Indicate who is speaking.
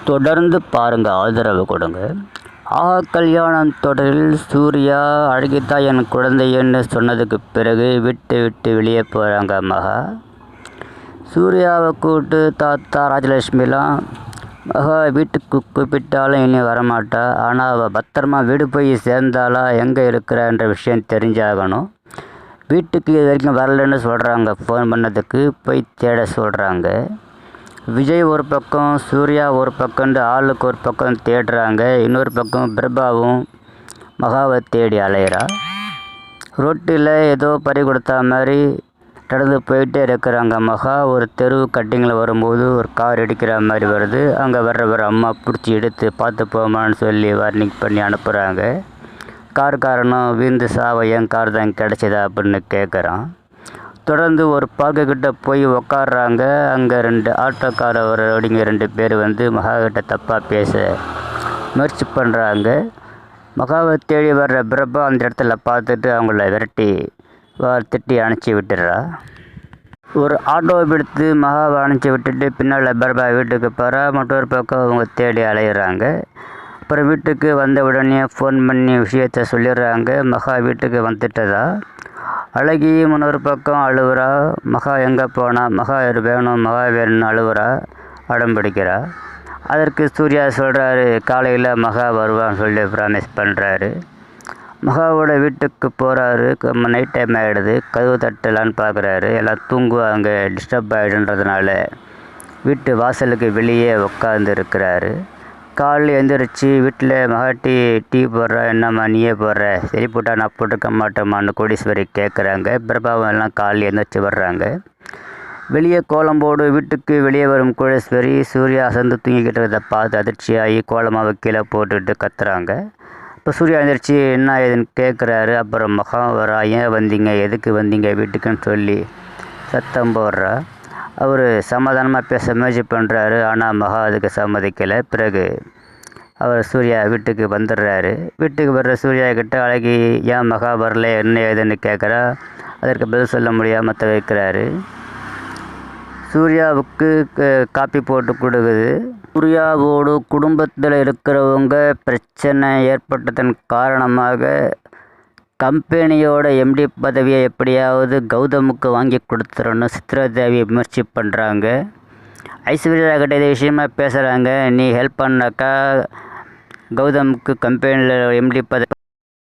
Speaker 1: தொடர்ந்து பாருங்கள், ஆதரவு கொடுங்க. ஆஹா கல்யாணம் தொடரில் சூர்யா அழகித்தா என் குழந்தைன்னு சொன்னதுக்கு பிறகு விட்டு வெளியே போகிறாங்க மகா. சூர்யாவை கூப்பிட்டு தாத்தா ராஜலட்சுமிலாம் மகா வீட்டுக்கு கூப்பிட்டாலும் இனி வரமாட்டா. ஆனால் அவள் பத்திரமா வீடு போய் சேர்ந்தாலா, எங்கே இருக்கிறான்ற விஷயம் தெரிஞ்சாகணும். வீட்டுக்கு இது வரைக்கும் வரலன்னு சொல்கிறாங்க. ஃபோன் பண்ணதுக்கு போய் தேட சொல்கிறாங்க. விஜய் ஒரு பக்கம், சூர்யா ஒரு பக்கம்னு ஆளுக்கு ஒரு பக்கம் தேடுறாங்க. இன்னொரு பக்கம் பிரபாவும் மகாவை தேடி அலையிறா. ரோட்டில் ஏதோ பறி கொடுத்தா மாதிரி நடந்து போயிட்டே இருக்கிறாங்க மகா. ஒரு தெரு கட்டிங்கில் வரும்போது ஒரு கார் இடிக்கிற மாதிரி வருது. அங்கே வர்ற அம்மா பிடிச்சி எடுத்து பார்த்து போமான்னு சொல்லி வார்னிங் பண்ணி அனுப்புகிறாங்க. கார்காரனும் வீந்து சாவ என் கார் தான் கிடச்சிதா அப்படின்னு கேட்குறான். தொடர்ந்து ஒரு பார்க்குக்கிட்ட போய் உக்காடுறாங்க. அங்கே 2 ஆட்டோக்காரவரோடிங்க 2 பேர் வந்து மகாக்கிட்ட தப்பாக பேச முயற்சி பண்ணுறாங்க. மகாவை தேடி வர்ற பிரபா அந்த இடத்துல பார்த்துட்டு அவங்கள விரட்டி திட்டி அனுப்பிச்சி விட்டுடுறா. ஒரு ஆட்டோவை பிடித்து மகாவை அனுப்பிச்சி விட்டுட்டு பின்னால் பிரபா வீட்டுக்கு போகிறா. மற்றொரு பக்கம் அவங்க தேடி அலையிறாங்க. அப்புறம் வீட்டுக்கு வந்த உடனே ஃபோன் பண்ணி விஷயத்த சொல்லிடுறாங்க. மகா வீட்டுக்கு வந்துட்டதா. அழகி இன்னொரு பக்கம் அழுவுறா. மகா எங்கே போனா, மகா வேணும், மகா வேணும்னு அழுவுறா, அடம் பிடிக்கிறா. அதற்கு சூர்யா சொல்கிறாரு, காலையில் மகா வருவான்னு சொல்லி ப்ராமிஸ் பண்ணுறாரு. மகாவோட வீட்டுக்கு போகிறாரு. நைட் டைம் ஆகிடுது. கதவு தட்டலான்னு பார்க்குறாரு. எல்லாம் தூங்குவாங்க, டிஸ்டர்ப் ஆகிடுன்றதுனால வீட்டு வாசலுக்கு வெளியே உட்காந்து இருக்கிறாரு. காலையில் எழுந்திரிச்சு வீட்டில் மகாட்டி டீ போடுறா. என்னம்மா நீயே போடுற, சரி போட்டா நான் போட்டுக்க மாட்டேம்மான்னு கோடீஸ்வரி கேட்குறாங்க. பிரபாவம் எல்லாம் காலையில் எழுந்திரிச்சு வர்றாங்க. வெளியே கோலம் போடு. வீட்டுக்கு வெளியே வரும் கோடீஸ்வரி சூர்யா அசந்து தூங்கிக்கிட்டு இருக்கிறத பார்த்து அதிர்ச்சியாகி கோலமாவை கீழே போட்டுட்டு கத்துறாங்க. இப்போ சூர்யா எழுந்திரிச்சு என்ன ஏதுன்னு கேட்குறாரு. அப்புறம் மகா வரா. ஏன் வந்தீங்க, எதுக்கு வந்தீங்க வீட்டுக்குன்னு சொல்லி சத்தம் போடுறா. அவர் சமாதானமாக பேச முயற்சி பண்ணுறாரு. ஆனால் மகா அதுக்கு சம்மதிக்கலை. பிறகு அவர் சூர்யா வீட்டுக்கு வந்துடுறாரு. வீட்டுக்கு வர்ற சூர்யா கிட்ட அழகி ஏன் மகா வரல என்ன ஏதுன்னு கேட்குறா. அதற்கு பதில் சொல்ல முடியாமல் தவிர்க்கிறாரு. சூர்யாவுக்கு காப்பி போட்டு கொடுக்குது. சூர்யாவோடு குடும்பத்தில் இருக்கிறவங்க பிரச்சனை ஏற்பட்டதன் காரணமாக கம்பெனியோட எம்டி பதவியை எப்படியாவது கௌதமுக்கு வாங்கி கொடுத்துறன்னு சித்ராதேவி முயற்சி பண்ணுறாங்க. ஐஸ்வர்யா கிட்ட இதே விஷயமாக பேசுகிறாங்க. நீ ஹெல்ப் பண்ணாக்கா கௌதமுக்கு கம்பெனியில் எம்டி பதவி